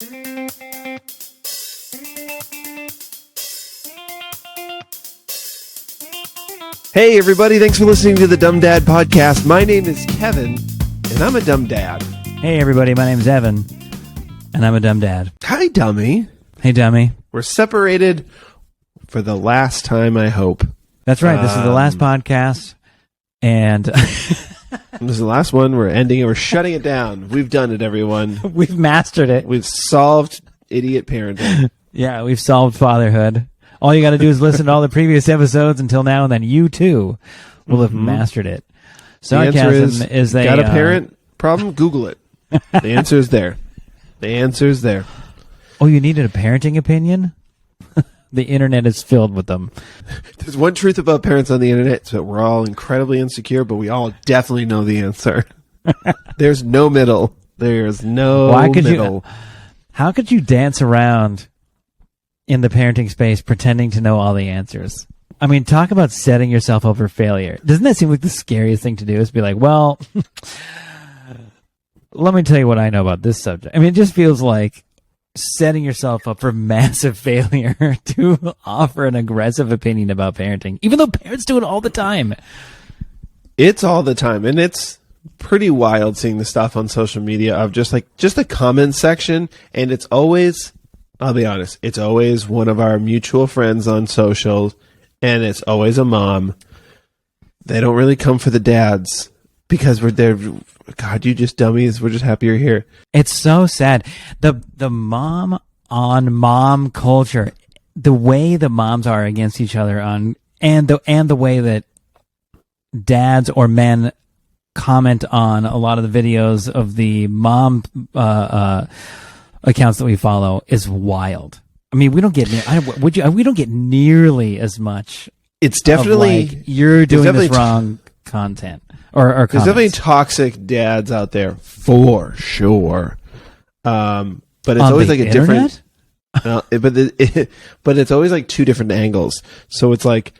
Hey everybody, thanks for listening to the Dumb Dad Podcast. My name is Kevin, and I'm a dumb dad. Hey everybody, my name is Evan, and I'm a dumb dad. Hi, dummy. Hey, dummy. We're separated for the last time, I hope. That's right, this is the last podcast, and... This is the last one. We're ending it. We're shutting it down. We've done it, everyone. We've mastered it. We've solved idiot parenting. Yeah, we've solved fatherhood. All you got to do is listen to all the previous episodes until now, and then you, too, will have mastered it. Sarcasm is a... Got a parent problem? Google it. The answer is there. The answer is there. Oh, you needed a parenting opinion? The internet is filled with them. There's one truth about parents on the internet, it's that we're all incredibly insecure, but we all definitely know the answer. There's no middle. There's no middle. How could you dance around in the parenting space pretending to know all the answers? I mean, talk about setting yourself up for failure. Doesn't that seem like the scariest thing to do, is be like, well, let me tell you what I know about this subject. I mean, it just feels like setting yourself up for massive failure to offer an aggressive opinion about parenting, even though parents do it all the time. It's all the time, and it's pretty wild seeing the stuff on social media of just the comment section, and it's always, I'll be honest, it's always one of our mutual friends on social, and it's always a mom. They don't really come for the dads because we're there. God, you just dummies. We're just happy you're here. It's so sad. The mom on mom culture, the way the moms are against each other and the way that dads or men comment on a lot of the videos of the mom accounts that we follow is wild. I mean, we don't get we don't get nearly as much. It's definitely of, like, you're doing this wrong content. Or there's definitely toxic dads out there for sure, but it's always like a different. But it's always like two different angles. So it's like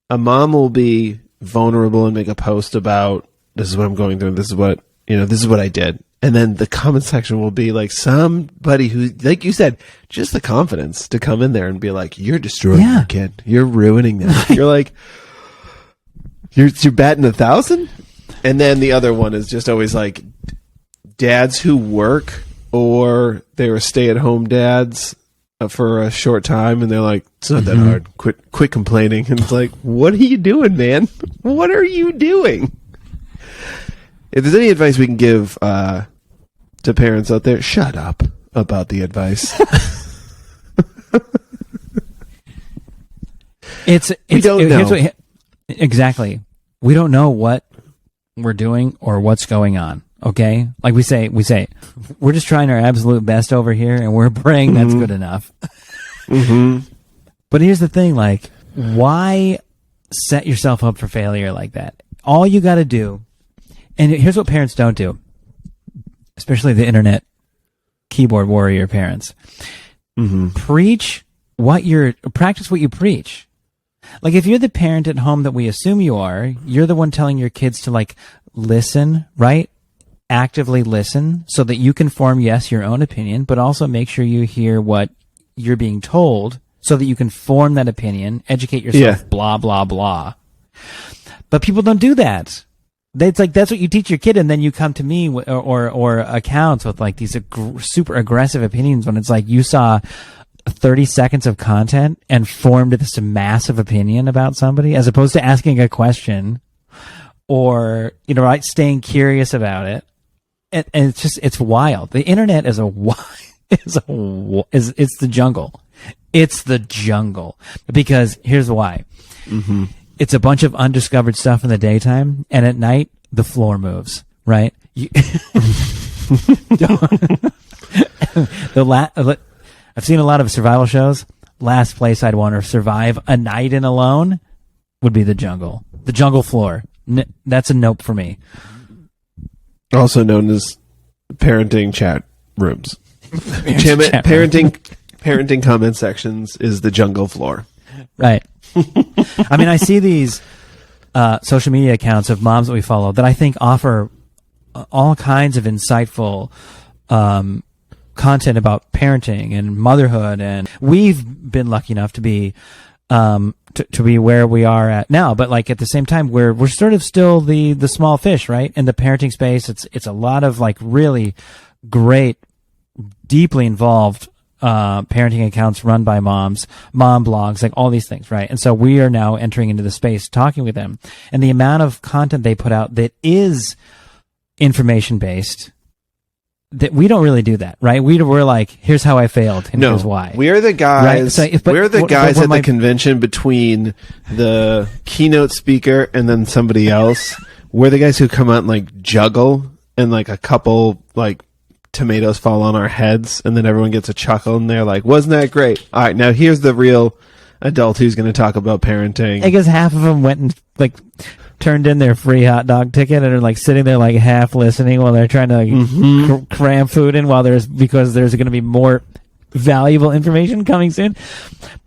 a mom will be vulnerable and make a post about, this is what I'm going through. This is what this is what I did, and then the comment section will be like somebody who, like you said, just the confidence to come in there and be like, "You're destroying your kid. You're ruining them." You're like, you're batting 1,000. And then the other one is just always like dads who work, or they were stay-at-home dads for a short time, and they're like, it's not that hard. Quit complaining. And it's like, what are you doing, man? What are you doing? If there's any advice we can give to parents out there, shut up about the advice. We don't know. Exactly. We don't know what we're doing or what's going on. Okay, like we say we're just trying our absolute best over here, and we're praying that's good enough. But here's the thing: like, why set yourself up for failure like that? All you got to do, and here's what parents don't do, especially the internet keyboard warrior parents: practice what you preach. Like, if you're the parent at home that we assume you are, you're the one telling your kids to, like, listen, right? Actively listen so that you can form, yes, your own opinion, but also make sure you hear what you're being told so that you can form that opinion, educate yourself, blah, blah, blah. But people don't do that. It's like, that's what you teach your kid, and then you come to me or accounts with, like, these super aggressive opinions when it's like you saw 30 seconds of content and formed this massive opinion about somebody, as opposed to asking a question or, right, staying curious about it. And it's wild. The internet is it's the jungle. It's the jungle. Because here's why. It's a bunch of undiscovered stuff in the daytime, and at night the floor moves, right? I've seen a lot of survival shows. Last place I'd want to survive a night in alone would be the jungle. The jungle floor. That's a nope for me. Also known as parenting chat rooms. Parenting comment sections is the jungle floor. Right. I mean, I see these social media accounts of moms that we follow that I think offer all kinds of insightful content about parenting and motherhood, and we've been lucky enough to be to be where we are at now. But like at the same time, we're sort of still the small fish, right? In the parenting space, it's a lot of like really great, deeply involved parenting accounts run by moms, mom blogs, like all these things, right? And so we are now entering into the space talking with them, and the amount of content they put out that is information based, that we don't really do that, right? We're like, here's how I failed, and here's why. We're the guys. Right? So we're the guys at the convention between the keynote speaker and then somebody else. We're the guys who come out and like juggle, and like a couple like tomatoes fall on our heads, and then everyone gets a chuckle, and they're like, wasn't that great? All right, now here's the real adult who's going to talk about parenting. I guess half of them went and like turned in their free hot dog ticket and are like sitting there like half listening while they're trying to like, cram food in because there's going to be more valuable information coming soon.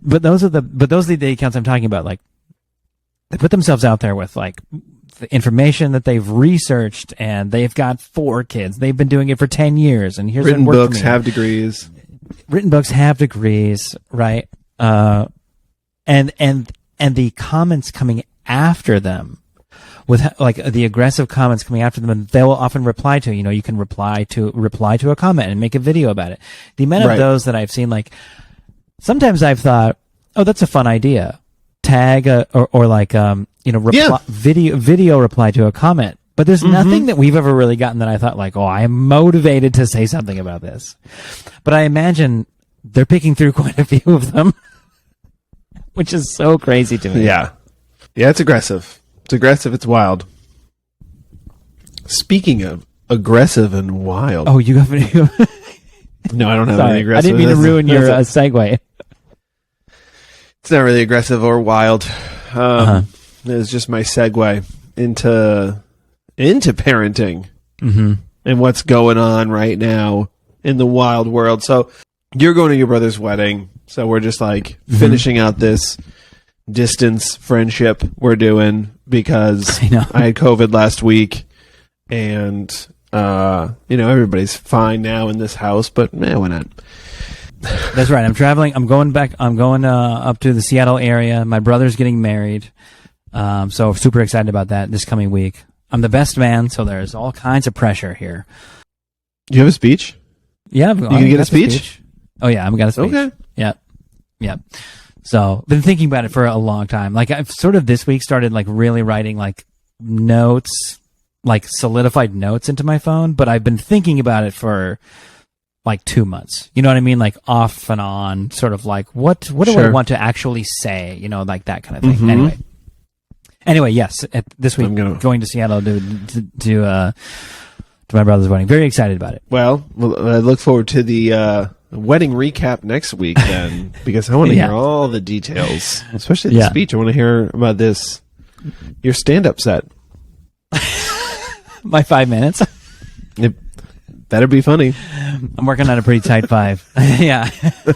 But those are the accounts I'm talking about. Like, they put themselves out there with like the information that they've researched, and they've got 4 kids. They've been doing it for 10 years, and here's written books have degrees. Written books have degrees, right? And the comments coming after them, with like the aggressive comments coming after them, and they will often reply to, you can reply to a comment and make a video about it. The amount of those that I've seen, like, sometimes I've thought, oh, that's a fun idea. Tag video reply to a comment. But there's nothing that we've ever really gotten that I thought like, oh, I am motivated to say something about this. But I imagine they're picking through quite a few of them, which is so crazy to me. Yeah. Yeah, it's aggressive. It's aggressive. It's wild. Speaking of aggressive and wild. Oh, you got video? No, I don't have any aggressive. I didn't mean to ruin your segue. It's not really aggressive or wild. It's just my segue into parenting and what's going on right now in the wild world. So you're going to your brother's wedding. So we're just like finishing out this distance friendship we're doing because I had COVID last week, and everybody's fine now in this house, but why not? That's right. I'm traveling. I'm going up to the Seattle area. My brother's getting married. So super excited about that this coming week. I'm the best man, so there's all kinds of pressure here. Do you have a speech? Yeah. You gonna get a speech? Oh yeah, I'm got a speech. Okay. Yeah. So been thinking about it for a long time. Like, I've sort of this week started like really writing like notes, like solidified notes into my phone, but I've been thinking about it for like 2 months. You know what I mean? Like off and on, sort of like what do I want to actually say? Like that kind of thing. Anyway, yes. This week, going to Seattle to my brother's wedding. Very excited about it. Well, I look forward to the wedding recap next week then, because I want to hear all the details, especially the speech. I want to hear about your stand-up set. My 5 minutes. It better be funny. I'm working on a pretty tight 5. Yeah.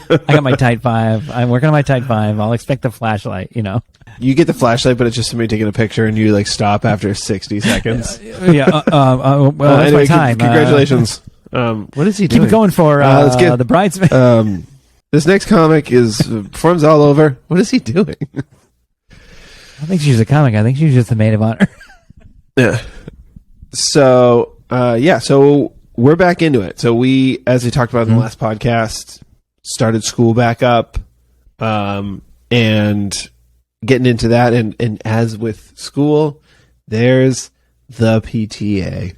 I got my tight 5. I'm working on my tight 5. I'll expect the flashlight, You get the flashlight, but it's just somebody taking a picture, and you like stop after 60 seconds. Yeah. Well, that's anyway, my time. Congratulations. What is he doing? Keep it going for let's get the bridesmaid. This next comic performs all over. What is he doing? I don't think she's a comic. I think she's just the maid of honor. Yeah. So, so we're back into it. So we, as we talked about in the last podcast, started school back up, and getting into that. And as with school, there's the PTA.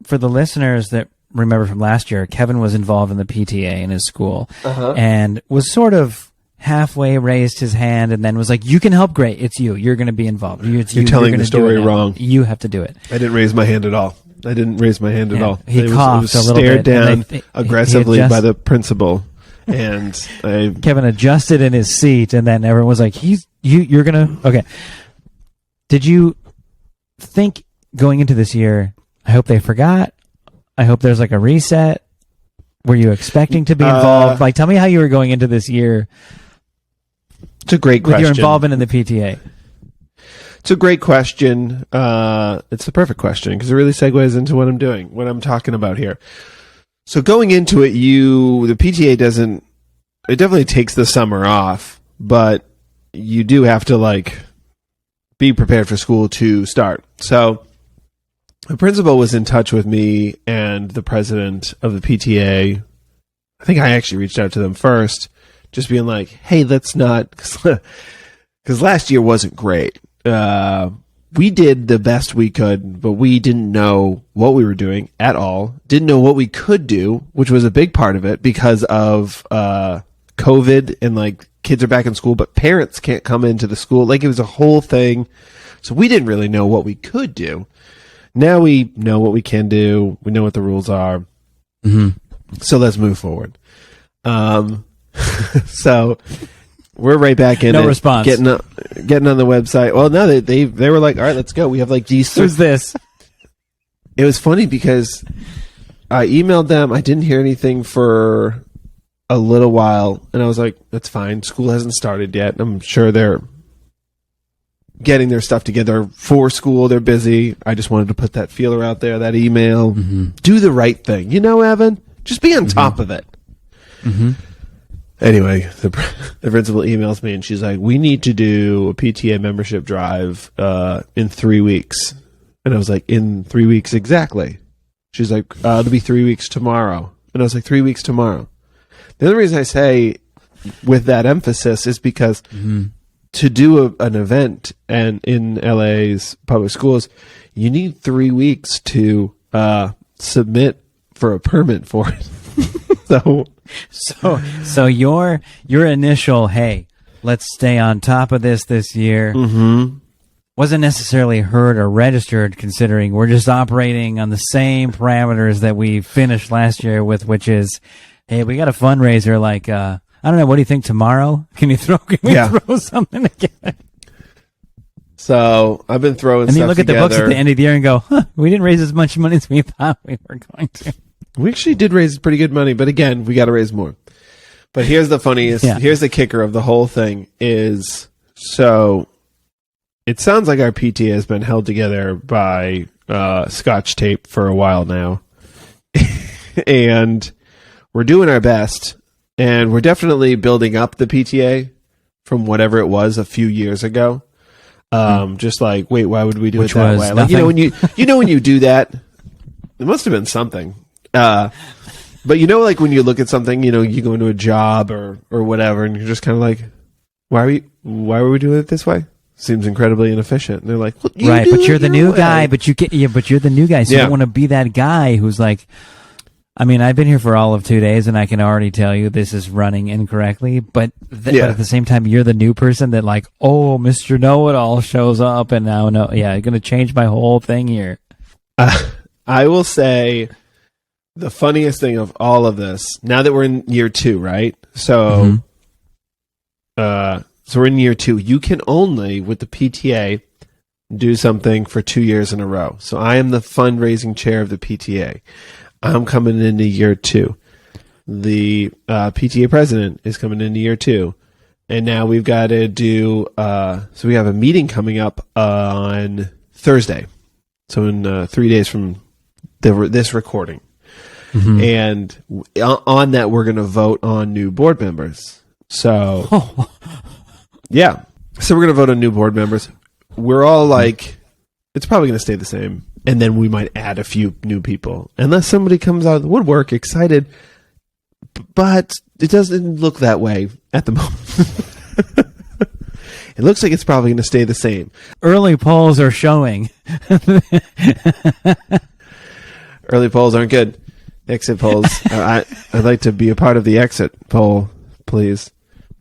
For the listeners that remember from last year, Kevin was involved in the PTA in his school and was sort of halfway raised his hand and then was like, you can help. Great. It's you. You're going to be involved. You're telling the story wrong. You have to do it. I didn't raise my hand at all. I didn't raise my hand at all. He coughed a little stared bit. Stared down aggressively by the principal. And Kevin adjusted in his seat, and then everyone was like, you're going to... Okay. Did you think going into this year, I hope they forgot? I hope there's like a reset? Were you expecting to be involved? Like, tell me how you were going into this year. It's a great question. With your involvement in the PTA. It's a great question. It's the perfect question because it really segues into what I'm doing, what I'm talking about here. So going into it, the PTA it definitely takes the summer off, but you do have to like be prepared for school to start. So the principal was in touch with me and the president of the PTA. I think I actually reached out to them first, just being like, hey, let's not, because last year wasn't great. We did the best we could, but we didn't know what we were doing at all. Didn't know what we could do, which was a big part of it because of COVID and like kids are back in school, but parents can't come into the school. Like it was a whole thing. So we didn't really know what we could do. Now we know what we can do. We know what the rules are. Mm-hmm. So let's move forward. So we're right back in. No response. Getting on the website. Well, no, they were like, all right, let's go. We have like these. Who's this? It was funny because I emailed them. I didn't hear anything for a little while, and I was like, that's fine. School hasn't started yet. I'm sure they're getting their stuff together for school. They're busy. I just wanted to put that feeler out there, that email. Mm-hmm. Do the right thing. You know, Evan? Just be on top of it. Mm-hmm. Anyway, the principal emails me, and she's like, we need to do a PTA membership drive in 3 weeks. And I was like, in 3 weeks exactly? She's like, it'll be 3 weeks tomorrow. And I was like, 3 weeks tomorrow. The only reason I say with that emphasis is because to do an event and in LA's public schools, you need 3 weeks to submit for a permit for it. So your initial, hey, let's stay on top of this year, wasn't necessarily heard or registered, considering we're just operating on the same parameters that we finished last year with, which is, hey, we got a fundraiser like, I don't know, what do you think tomorrow? Can we throw something together? So I've been throwing stuff together. And you look at the books at the end of the year and go, we didn't raise as much money as we thought we were going to. We actually did raise pretty good money, but again, we got to raise more. But here's the funniest, here's the kicker of the whole thing is, so it sounds like our PTA has been held together by Scotch tape for a while now. And we're doing our best, and we're definitely building up the PTA from whatever it was a few years ago. Just like, wait, why would we do it that way? Like, when you do that, it must have been something. But like when you look at something, you go into a job or whatever, and you're just kind of like, why were we doing it this way? Seems incredibly inefficient. And they're like, well, right, but you're the new guy, but you're the new guy, so you don't want to be that guy who's like, I mean, I've been here for all of 2 days, and I can already tell you this is running incorrectly. But at the same time, you're the new person that like, oh, Mr. Know-It-All shows up, and now you're going to change my whole thing here. I will say the funniest thing of all of this, now that we're in year 2, right? So, so we're in year 2. You can only, with the PTA, do something for 2 years in a row. So I am the fundraising chair of the PTA. I'm coming into year 2. The PTA president is coming into year 2. And now we've got to do, so we have a meeting coming up on Thursday. So in 3 days from this recording. And on that, we're going to vote on new board members. So, yeah. So we're going to vote on new board members. We're all like, it's probably going to stay the same. And then we might add a few new people. Unless somebody comes out of the woodwork excited. But it doesn't look that way at the moment. It looks like it's probably going to stay the same. Early polls are showing. Early polls aren't good. Exit polls. I'd like to be a part of the exit poll, please.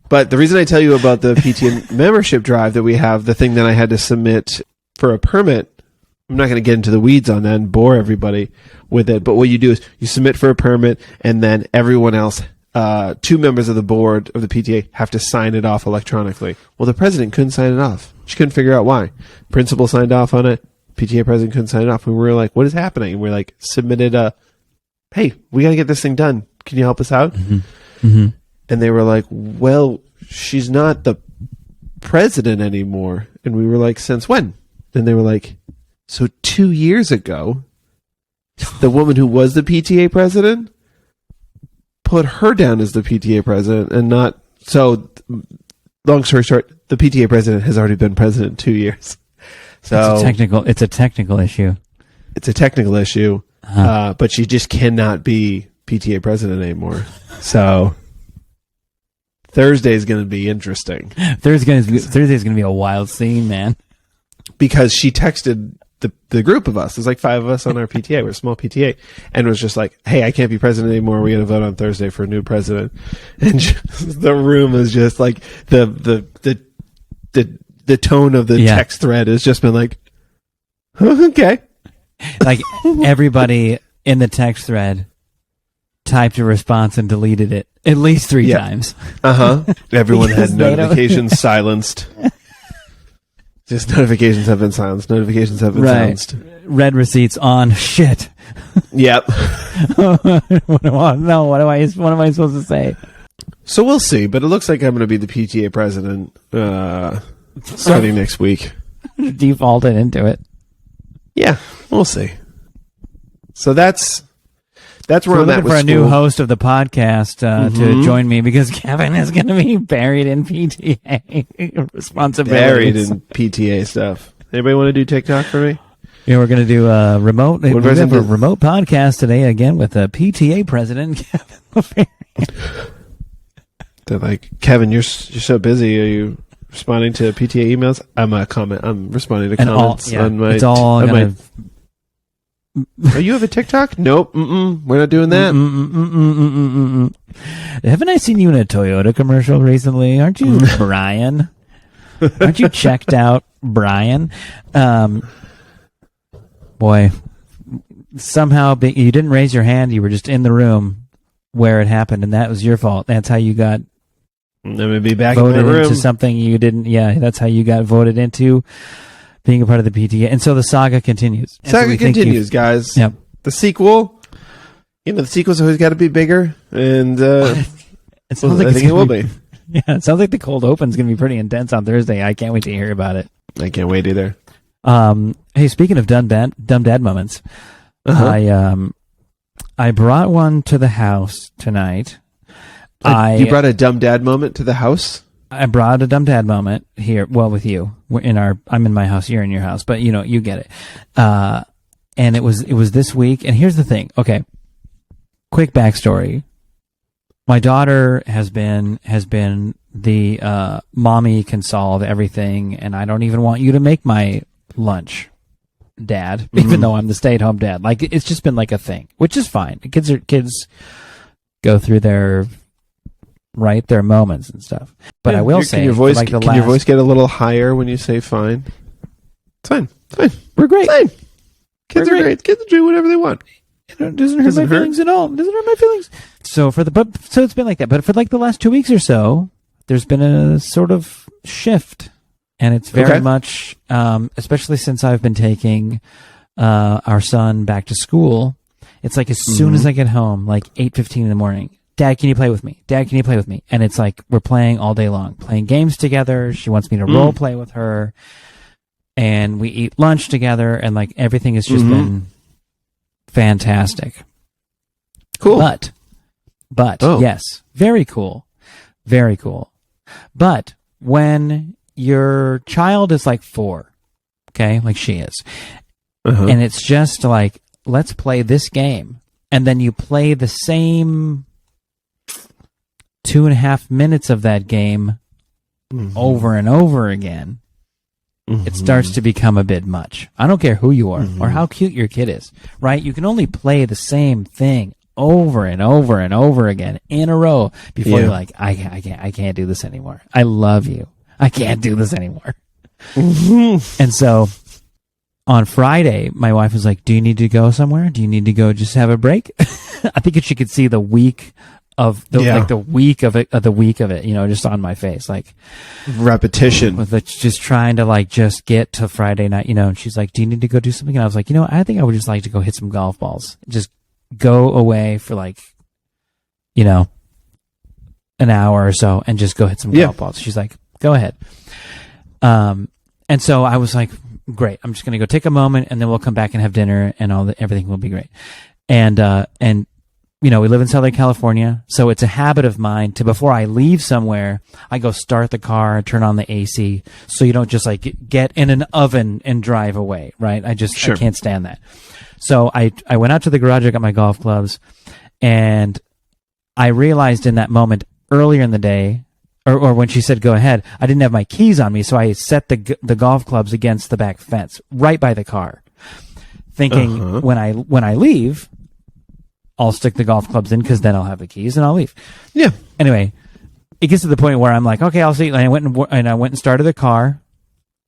But the reason I tell you about the PTA membership drive that we have, the thing that I had to submit for a permit, I'm not going to get into the weeds on that and bore everybody with it. But what you do is you submit for a permit, and then everyone else, 2 members of the board of the PTA, have to sign it off electronically. Well, the president couldn't sign it off. She couldn't figure out why. Principal signed off on it. PTA president couldn't sign it off. And we were like, what is happening? And we're like, submitted a, hey, we got to get this thing done. Can you help us out? And they were like, well, she's not the president anymore. And we were like, since when? And they were like, so 2 years ago, the woman who was the PTA president put her down as the PTA president and not. So, long story short, the PTA president has already been president 2 years. So it's a technical issue. It's a technical issue, but she just cannot be PTA president anymore. So Thursday's going to be interesting. Thursday's going to be a wild scene, man. Because she texted the group of us. There's like 5 of us on our PTA. We're a small PTA, and was just like, "Hey, I can't be president anymore. We got to vote on Thursday for a new president." And the room is just like the tone of the text thread has just been like, "Okay." Like everybody in the text thread typed a response and deleted it at least 3 times. Everyone had notifications silenced. Just notifications have been silenced. Notifications have been silenced. Read receipts on. Shit. Yep. What am I supposed to say? So we'll see, but it looks like I'm going to be the PTA president starting next week. Defaulted into it. Yeah, we'll see. So that's where we're I'm at looking with for a new school. host of the podcast to join me, because Kevin is going to be buried in PTA responsibilities. Buried in PTA stuff. Anybody want to do TikTok for me? Yeah, we're going to do a remote. We have a remote podcast today again with the PTA president, Kevin LaFerrier. They're like, Kevin, you're so busy. Are you responding to PTA emails? I'm responding to comments on my. It's all going to. Oh, you have a TikTok? Nope. We're not doing that. Haven't I seen you in a Toyota commercial recently? Aren't you Brian? Aren't you checked out, Brian? Boy, somehow you didn't raise your hand. You were just in the room where it happened, and that was your fault. That's how you got I'm gonna be back voted in the room. into something you didn't. Yeah, that's how you got voted into being a part of the PTA. And so the saga continues. Saga continues, guys. Yep. The sequel, the sequel's always got to be bigger, and it sounds like I think it will be. Yeah, it sounds like the cold open's going to be pretty intense on Thursday. I can't wait to hear about it. I can't wait either. Hey, speaking of dumb dad moments, I brought one to the house tonight. You brought a dumb dad moment to the house? I brought a dumb dad moment here. Well, with you, I'm in my house, you're in your house, but you get it. And it was this week. And here's the thing. Okay. Quick backstory. My daughter has been the, mommy can solve everything. And I don't even want you to make my lunch, dad, even though I'm the stay-at-home dad. Like, it's just been like a thing, which is fine. Kids go through their moments and stuff. But I will say, can your voice get a little higher when you say fine? It's fine. We're great. Fine. Kids are great. Kids do whatever they want. It doesn't hurt my feelings at all. It doesn't hurt my feelings. So it's been like that. But for like the last 2 weeks or so, there's been a sort of shift, and it's very much, especially since I've been taking our son back to school. It's like as soon as I get home, like 8:15 in the morning. Dad, can you play with me? Dad, can you play with me? And it's like we're playing all day long, playing games together. She wants me to role play with her, and we eat lunch together, and like everything has just been fantastic. Cool. But yes, very cool. Very cool. But when your child is like 4, okay, like she is, and it's just like, let's play this game, and then you play the same 2.5 minutes of that game over and over again, it starts to become a bit much. I don't care who you are or how cute your kid is, right? You can only play the same thing over and over and over again in a row before you're like, I can't do this anymore. I love you. I can't do this anymore. And so on Friday, my wife was like, do you need to go somewhere? Do you need to go just have a break? I think she could see the week of the week of it, just on my face, like repetition with just trying to like just get to Friday night, and she's like, do you need to go do something? And I was like, I think I would just like to go hit some golf balls, just go away for like, an hour or so and just go hit some golf balls. She's like, go ahead. And so I was like, great, I'm just going to go take a moment and then we'll come back and have dinner and everything will be great. And we live in Southern California, so it's a habit of mine to, before I leave somewhere, I go start the car, turn on the AC, so you don't just like get in an oven and drive away, right? I can't stand that. So I went out to the garage, I got my golf clubs, and I realized in that moment earlier in the day, or when she said go ahead, I didn't have my keys on me, so I set the golf clubs against the back fence right by the car, thinking when I leave, I'll stick the golf clubs in because then I'll have the keys and I'll leave. Yeah. Anyway, it gets to the point where I'm like, okay, I'll see. And I went and started the car,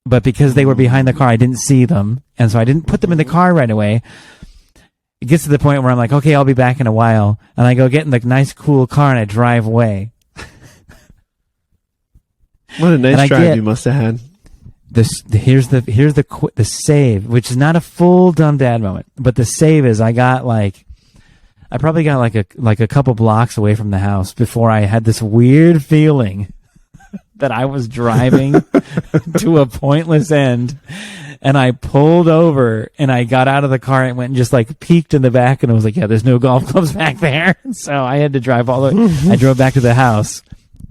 but because they were behind the car, I didn't see them, and so I didn't put them in the car right away. It gets to the point where I'm like, okay, I'll be back in a while, and I go get in the nice, cool car and I drive away. What a nice drive you must have had. Here's the save, which is not a full dumb dad moment, but the save is I probably got like a couple blocks away from the house before I had this weird feeling that I was driving to a pointless end, and I pulled over and I got out of the car and went and just like peeked in the back, and I was like, yeah, there's no golf clubs back there. So I had to drive all the way. I drove back to the house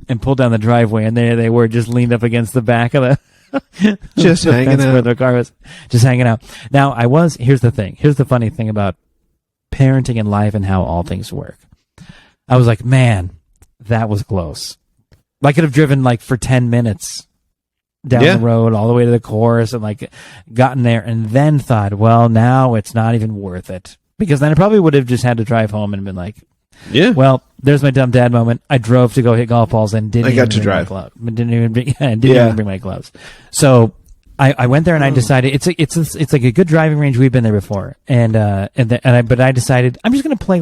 and pulled down the driveway, and there they were, just leaned up against the back of the just hanging out where the car was, just hanging out. Now here's the thing. Here's the funny thing about parenting and life and how all things work. I was like, man, that was close. I could have driven like for 10 minutes down the road all the way to the course and like gotten there and then thought, well, now it's not even worth it, because then I probably would have just had to drive home and been like, yeah, well, there's my dumb dad moment. I drove to go hit golf balls and didn't even bring my gloves. So I went there and I decided it's like a good driving range. We've been there before, but I decided I'm just going to play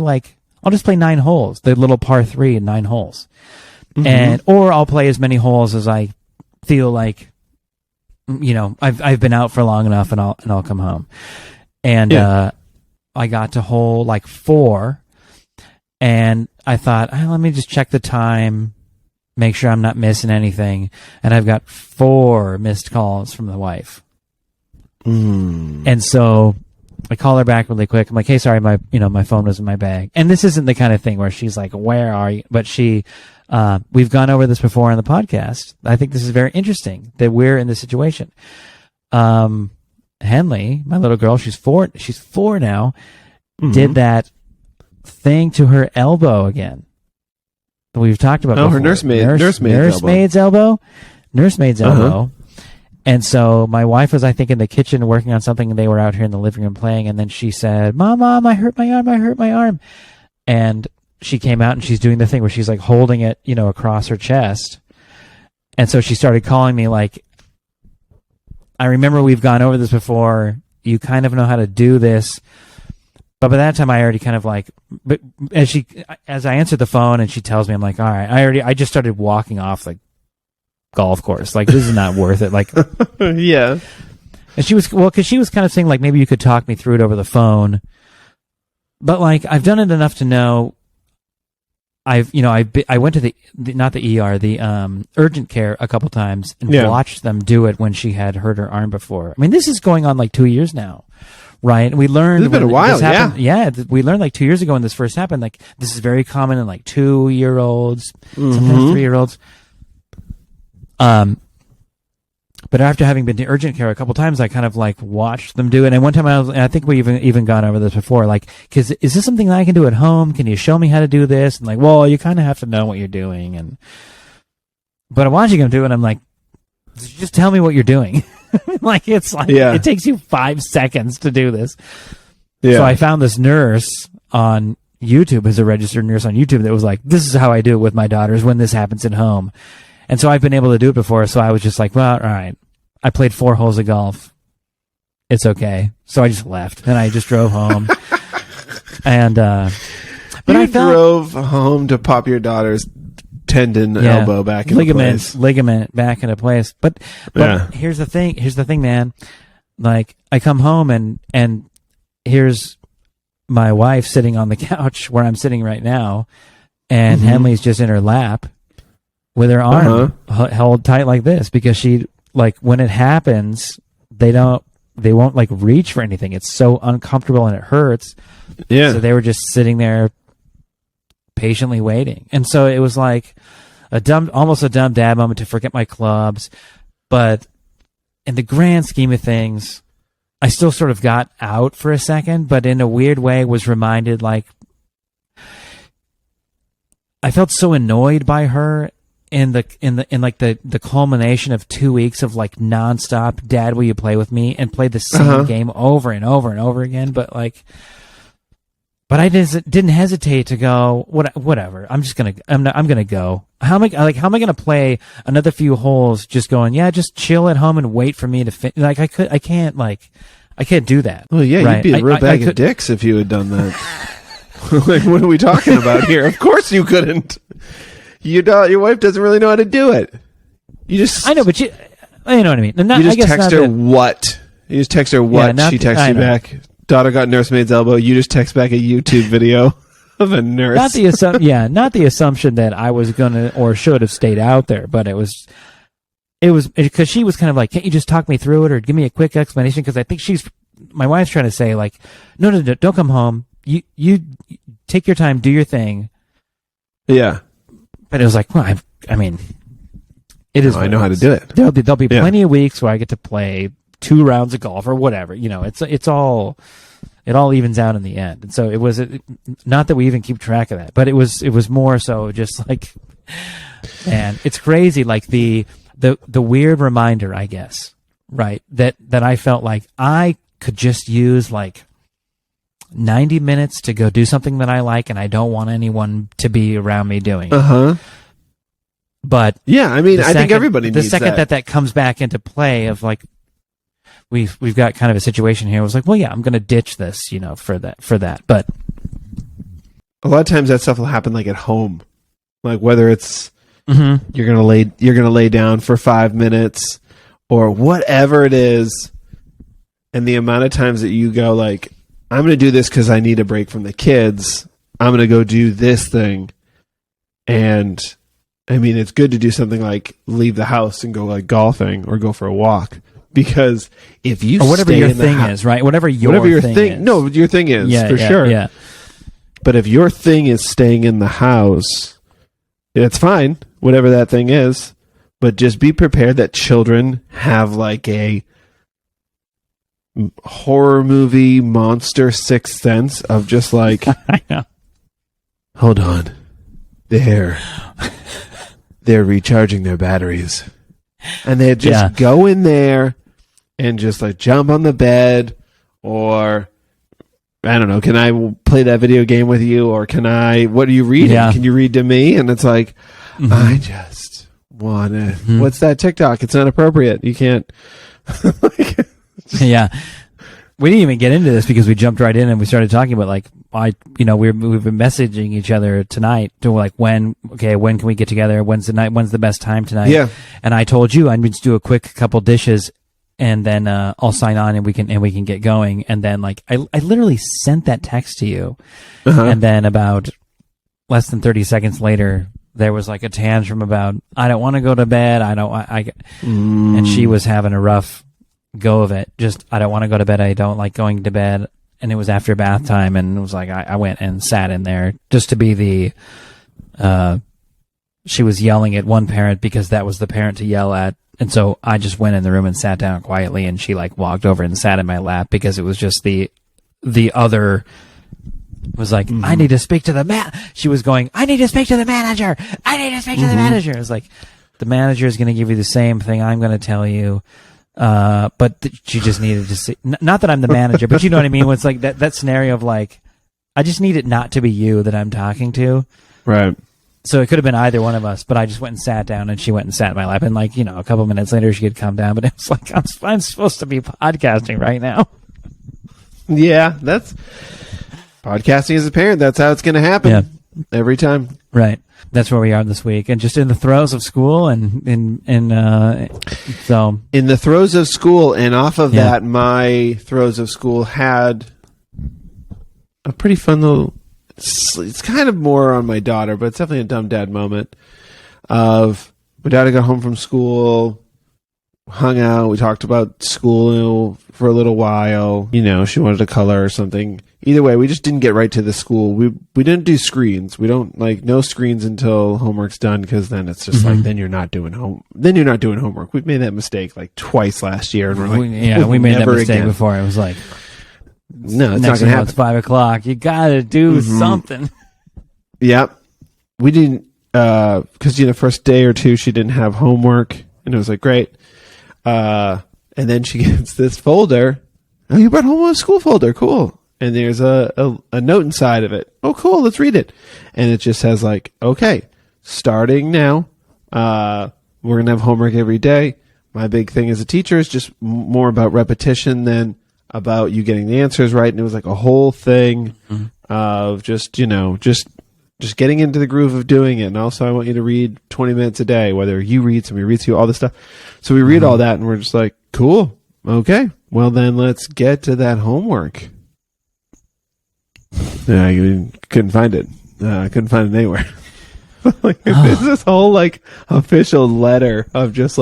I'll just play 9 holes, the little par 3 and 9 holes, or I'll play as many holes as I feel like, I've been out for long enough, and I'll come home. And I got to hole 4, and I thought, let me just check the time, make sure I'm not missing anything. And I've got 4 missed calls from the wife. And so I call her back really quick. I'm like, hey, sorry, my phone was in my bag. And this isn't the kind of thing where she's like, where are you? But we've gone over this before on the podcast. I think this is very interesting that we're in this situation. Henley, my little girl, she's 4 now, did that thing to her elbow again. We've talked about before. Her nursemaid's elbow. Nursemaid's elbow. And so my wife was, I think, in the kitchen working on something, and they were out here in the living room playing, and then she said, Mom, I hurt my arm. And she came out and she's doing the thing where she's like holding it, across her chest. And so she started calling me like, I remember we've gone over this before. You kind of know how to do this. But by that time, I already kind of but as I answered the phone and she tells me, I'm like, all right, I just started walking off the golf course. Like, this is not worth it. Like, yeah. And she was, because she was kind of saying like, maybe you could talk me through it over the phone. But like, I've done it enough to know. I went to the urgent care a couple times and watched them do it when she had hurt her arm before. I mean, this is going on like 2 years now. Right, and we learned. It's been a while, we learned like 2 years ago when this first happened. Like, this is very common in like 2-year-olds, sometimes 3-year-olds. But after having been to urgent care a couple times, I kind of like watched them do it. And one time I think we've even gone over this before. Like, because is this something that I can do at home? Can you show me how to do this? And like, well, you kind of have to know what you're doing. But I'm watching them do it, and I'm like, just tell me what you're doing. It takes you 5 seconds to do this. Yeah. So I found this nurse on YouTube, as a registered nurse on YouTube, that was like, this is how I do it with my daughters when this happens at home. And so I've been able to do it before. So I was just like, well, all right. I played 4 holes of golf. It's okay. So I just left and I just drove home. And, but I drove home to pop your daughter's tendon elbow back into place. Ligament back into place. But here's the thing, man. Like, I come home and here's my wife sitting on the couch where I'm sitting right now, and Henley's just in her lap with her arm held tight like this, because she, like, when it happens, they won't like reach for anything. It's so uncomfortable and it hurts. Yeah. So they were just sitting there patiently waiting. And so it was like almost a dumb dad moment to forget my clubs. But in the grand scheme of things, I still sort of got out for a second, but in a weird way was reminded, like, I felt so annoyed by her in the culmination of 2 weeks of like nonstop "Dad, will you play with me?" and play the same game over and over and over again. But I didn't hesitate to go, whatever. I'm gonna go. How am I gonna play another few holes just going, yeah, just chill at home and wait for me to like I can't do that. Well, yeah, right? You'd be a real bag of dicks if you had done that. Like, what are we talking about here? Of course you couldn't. Your wife doesn't really know how to do it. I know, but you know what I mean. You just text her what? You just text her what? She texts you back. Daughter got nursemaid's elbow. You just text back a YouTube video of a nurse. Not the assumption that I was gonna or should have stayed out there, but it was because she was kind of like, can't you just talk me through it or give me a quick explanation? Because I think my wife's trying to say like, no, don't come home. You take your time, do your thing. Yeah. But it was like, well, I mean, it is. I know how to do it. There'll be plenty of weeks where I get to play 2 rounds of golf or whatever. You know, it all evens out in the end. And so it was not that we even keep track of that, but it was more so just like, man, it's crazy. Like the weird reminder, I guess, right? That I felt like I could just use like 90 minutes to go do something that I like, and I don't want anyone to be around me doing it. But yeah, I mean, I think everybody needs the second that comes back into play of like, we've got kind of a situation here. It was like, well, yeah, I'm going to ditch this, you know, for that. But a lot of times that stuff will happen like at home, like whether it's you're gonna lay down for 5 minutes or whatever it is, and the amount of times that you go like, I'm going to do this because I need a break from the kids. I'm going to go do this thing. And I mean, it's good to do something like leave the house and go like golfing or go for a walk. Because if you or whatever your thing is, right? Whatever your thing is. No, your thing is, sure. Yeah. But if your thing is staying in the house, it's fine, whatever that thing is. But just be prepared that children have like a horror movie monster sixth sense of just like, I know. Hold on, they're recharging their batteries, and they just go in there and just like jump on the bed, or I don't know, can I play that video game with you, or what are you reading? Can you read to me? And it's like, I just want to what's that TikTok? It's not appropriate, you can't. Yeah, we didn't even get into this because we jumped right in and we started talking about like we've been messaging each other tonight to like when can we get together? When's the best time tonight? Yeah, and I told you I'm going to do a quick couple dishes and then I'll sign on and we can get going. And then like I literally sent that text to you, and then about less than 30 seconds later, there was like a tantrum about I don't want to go to bed. And she was having a rough go of it. Just I don't want to go to bed. I don't like going to bed. And it was after bath time, and it was like I went and sat in there just to be the she was yelling at one parent because that was the parent to yell at, and so I just went in the room and sat down quietly, and she like walked over and sat in my lap because it was just the other was like, I need to speak to the man. She was going, I need to speak to the manager. I need to speak to the manager. It was like, the manager is going to give you the same thing I'm going to tell you. But she just needed to see, not that I'm the manager, but you know what I mean? It's like that scenario of like, I just need it not to be you that I'm talking to. Right. So it could have been either one of us, but I just went and sat down and she went and sat in my lap. And like, you know, a couple minutes later she could come down, but it was like, I'm supposed to be podcasting right now. Yeah. That's podcasting as a parent. That's how it's going to happen every time. Right. That's where we are this week, and just in the throes of school, and so in the throes of school, and off of that, my throes of school had a pretty fun little. It's kind of more on my daughter, but it's definitely a dumb dad moment. Of my daughter got home from school, hung out, we talked about school for a little while. You know, she wanted to color or something. either way, we just didn't get right to the school. We didn't do screens. We don't no screens until homework's done, because then it's just then you're not doing homework. We've made that mistake like twice last year, and we're like, we made that never mistake again. before. It was like, no, it's next not thing gonna happen. it's 5:00. You gotta do something. Yep. We didn't, because, first day or two, she didn't have homework, and it was like, great. And then she gets this folder. Oh, you brought home a school folder. Cool. And there's a note inside of it. Oh, cool. Let's read it. And it just says like, okay, starting now, we're going to have homework every day. My big thing as a teacher is just more about repetition than about you getting the answers right. And it was like a whole thing of just getting into the groove of doing it. And also, I want you to read 20 minutes a day, whether you read, somebody reads to you, all this stuff. So we read all that, and we're just like, cool. Okay. Well, then let's get to that homework. Yeah, I couldn't find it. I couldn't find it anywhere. There's this whole official letter of just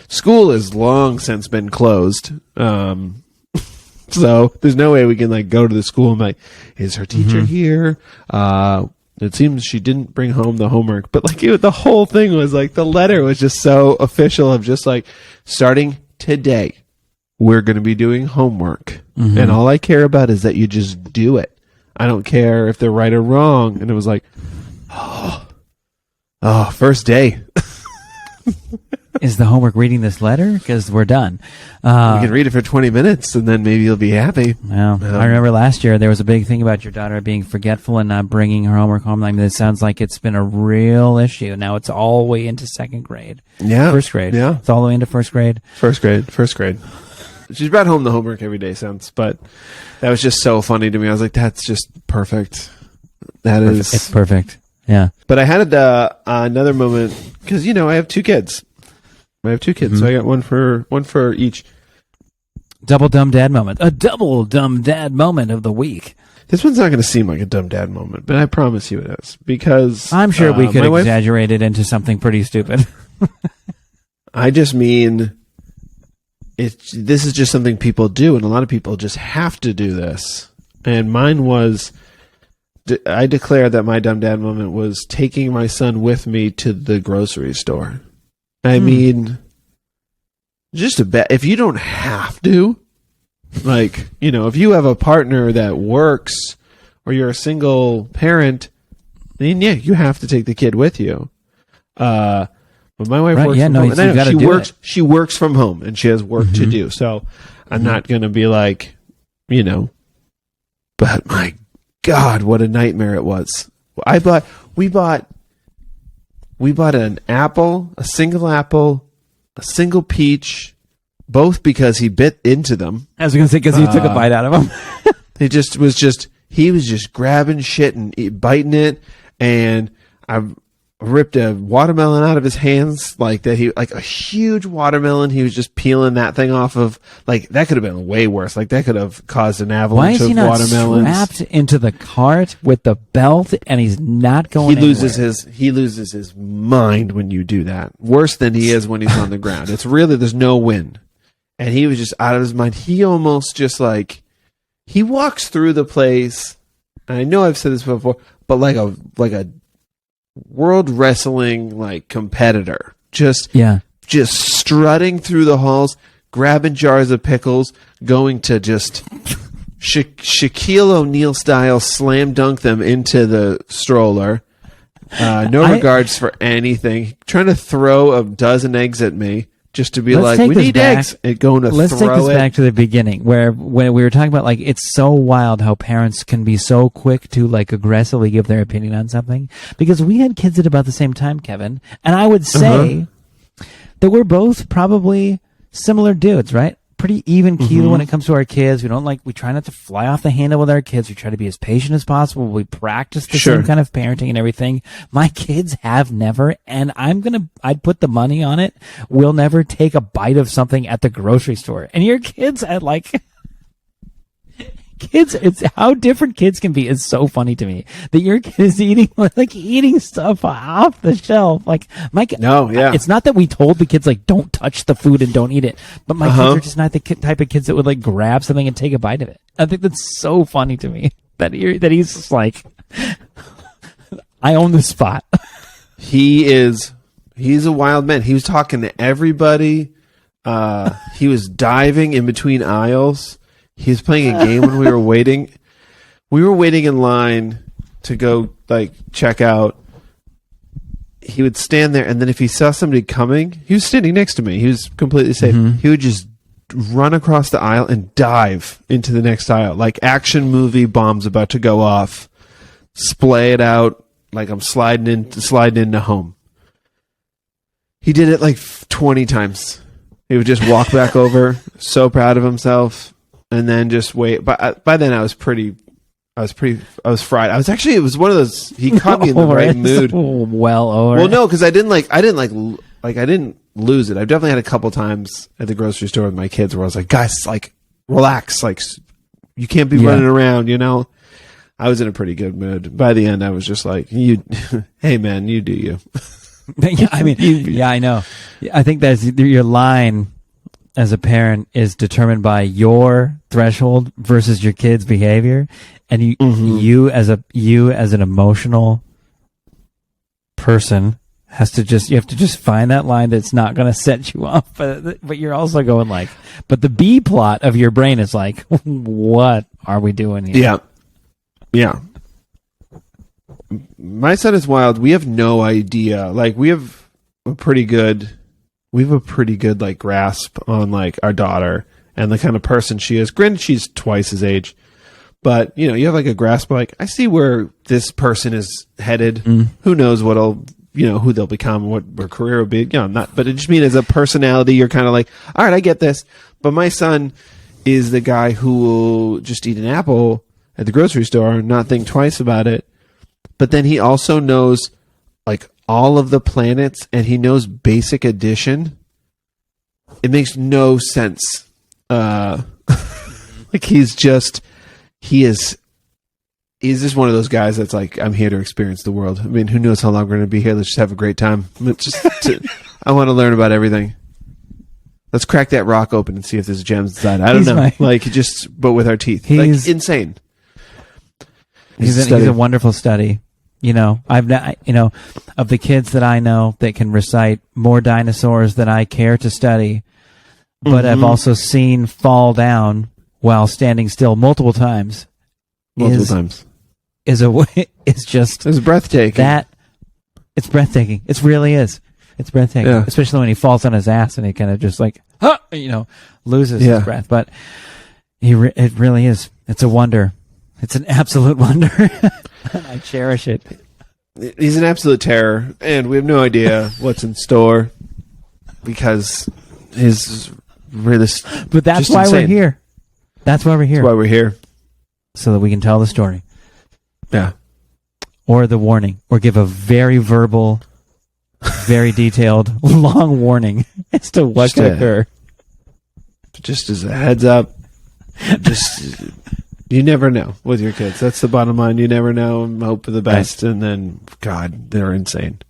school has long since been closed. So there's no way we can go to the school and be like, is her teacher here? It seems she didn't bring home the homework, but the whole thing was the letter was just so official of just starting today, we're going to be doing homework, and all I care about is that you just do it. I don't care if they're right or wrong. And it was first day. Is the homework reading this letter? Because we're done. We can read it for 20 minutes, and then maybe you'll be happy. Well, I remember last year there was a big thing about your daughter being forgetful and not bringing her homework home. It sounds like it's been a real issue. Now it's all the way into second grade. Yeah. First grade. Yeah. It's all the way into first grade. First grade. She's brought home the homework every day since, but that was just so funny to me. I was like, that's just perfect. It's perfect. Yeah. But I had another moment, because, I have two kids. So I got one for each. Double dumb dad moment. A double dumb dad moment of the week. This one's not going to seem like a dumb dad moment, but I promise you it is, because I'm sure we could my exaggerate it into something pretty stupid. I just mean, this is just something people do, and a lot of people just have to do this. And mine was, I declared that my dumb dad moment was taking my son with me to the grocery store. I mean, just if you don't have to, if you have a partner that works, or you're a single parent, then yeah, you have to take the kid with you. But my wife works from home. And she works from home, and she has work to do. So I'm not going to be but my God, what a nightmare it was. We bought an apple, a single peach, both because he bit into them. I was going to say, because he took a bite out of them. He was just grabbing shit and biting it, and I ripped a watermelon out of his hands like a huge watermelon. He was just peeling that thing off of, that could have been way worse. That could have caused an avalanche of watermelons. Why is he not strapped into the cart with the belt, and he's not going anywhere? He loses his mind when you do that. Worse than he is when he's on the ground. It's really, there's no wind. And he was just out of his mind. He almost just he walks through the place. And I know I've said this before, but like a world wrestling competitor, just strutting through the halls, grabbing jars of pickles, going to just Shaquille O'Neal style slam dunk them into the stroller. No regards for anything. Trying to throw a dozen eggs at me just to be we need eggs. And going to Let's take this back to the beginning, when we were talking about it's so wild how parents can be so quick to aggressively give their opinion on something. Because we had kids at about the same time, Kevin, and I would say that we're both probably similar dudes, right? Pretty even keel when it comes to our kids. We try not to fly off the handle with our kids. We try to be as patient as possible. We practice the same kind of parenting and everything. My kids have never, and I'd put the money on it, will never take a bite of something at the grocery store. And your kids Kids, it's how different kids can be is so funny to me. That your kid is eating stuff off the shelf. Like my kid, No, yeah. it's not that we told the kids like don't touch the food and don't eat it, but my kids are just not the type of kids that would like grab something and take a bite of it. I think that's so funny to me that he's just like, I own this spot. He's a wild man. He was talking to everybody. He was diving in between aisles. He was playing a game when we were waiting. We were waiting in line to go like check out. He would stand there, and then if he saw somebody coming, he was standing next to me. He was completely safe. Mm-hmm. He would just run across the aisle and dive into the next aisle, like action movie bombs about to go off. Splay it out like I'm sliding into home. He did it like 20 times. He would just walk back over, so proud of himself. And then just wait. By then I was fried. It was one of those. He caught me in the right mood. Well over. Well, no, because I didn't lose it. I've definitely had a couple times at the grocery store with my kids where I was like, guys, like relax, like you can't be running around, you know. I was in a pretty good mood. By the end, I was just like, hey man, you do you. Yeah, I mean, yeah, I know. I think that's your line. As a parent is determined by your threshold versus your kid's behavior, and you as an emotional person you have to just find that line that's not going to set you off, but you're also going like, but the B plot of your brain is like, what are we doing here? Yeah. My son is wild. We have no idea. Like we have a pretty good like grasp on like our daughter and the kind of person she is. Granted, she's twice his age, but you know, you have like a grasp of like, I see where this person is headed. Who knows who they'll become, what their career will be. You know, but it just means as a personality, you're kind of like, all right, I get this. But my son is the guy who will just eat an apple at the grocery store and not think twice about it. But then he also knows like all of the planets, and he knows basic addition. It makes no sense. Like he's just one of those guys that's like, I'm here to experience the world. I mean, who knows how long we're going to be here? Let's just have a great time. I want to learn about everything. Let's crack that rock open and see if there's gems inside. I don't know. But with our teeth. Like insane. He's a wonderful study. You know, of the kids that I know that can recite more dinosaurs than I care to study, but I've also seen fall down while standing still multiple times. It's breathtaking. It's breathtaking. It really is. It's breathtaking, especially when he falls on his ass and he kind of just like, loses his breath. But it really is. It's a wonder. It's an absolute wonder. I cherish it. He's an absolute terror, and we have no idea what's in store because But that's why we're here. That's why we're here. That's why we're here. So that we can tell the story. Yeah. Or the warning, or give a very verbal, very detailed, long warning as to what could occur. Just as a heads up, you never know with your kids. That's the bottom line. You never know. Hope for the best, and then, God, they're insane.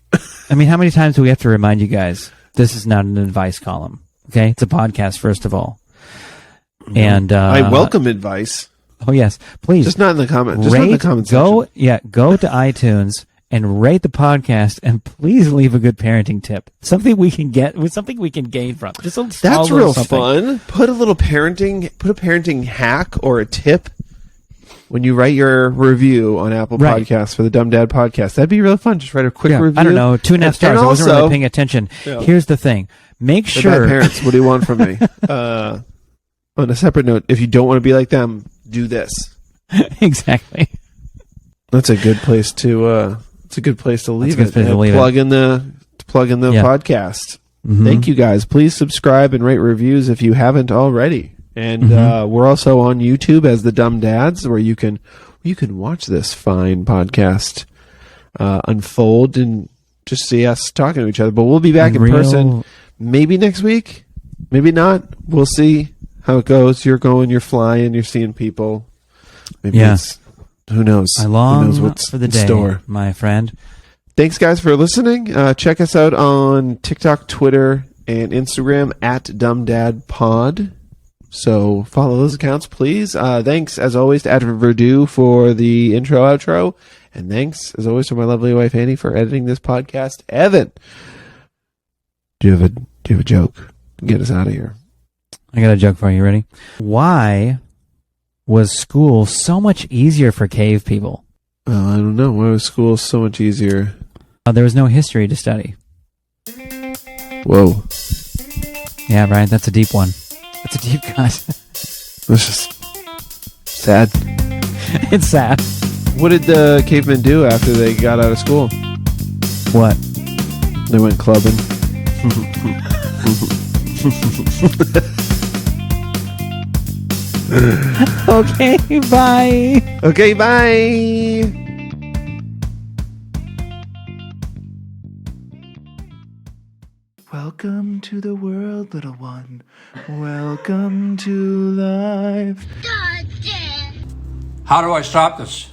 I mean, how many times do we have to remind you guys, this is not an advice column, okay? It's a podcast, first of all. And I welcome advice. Oh, yes. Please. Just not in the comments. Just not in the comments section. Go to iTunes and rate the podcast, and please leave a good parenting tip. Something we can gain from. Just that's real fun. Put a parenting hack or a tip when you write your review on Apple Podcasts for the Dumb Dad Podcast. That'd be real fun. Just write a quick review. I don't know, 2.5 stars. I wasn't really paying attention. Here's the thing. Make sure. Parents, what do you want from me? On a separate note, if you don't want to be like them, do this. Exactly. That's a good place to. It's a good place to leave it. Plug in the podcast. Mm-hmm. Thank you guys. Please subscribe and rate reviews if you haven't already. And we're also on YouTube as the Dumb Dads, where you can watch this fine podcast unfold and just see us talking to each other. But we'll be back in person maybe next week, maybe not. We'll see how it goes. You're flying, you're seeing people. Maybe it's, who knows? I long who knows what's for the in day, store. my friend. Thanks, guys, for listening. Check us out on TikTok, Twitter, and Instagram at DumbDadPod. So follow those accounts, please. Thanks, as always, to Advert Verdue for the intro, outro. And thanks, as always, to my lovely wife, Annie, for editing this podcast. Evan, do you have a joke? Get us out of here. I got a joke for you. Ready? Why was school so much easier for cave people? Well, I don't know. Why was school so much easier? There was no history to study. Whoa. Yeah, Brian, that's a deep one. That's a deep cut. That's just sad. It's sad. What did the cavemen do after they got out of school? What? They went clubbing. Okay, bye. Okay, bye. Welcome to the world, little one. Welcome to life. How do I stop this?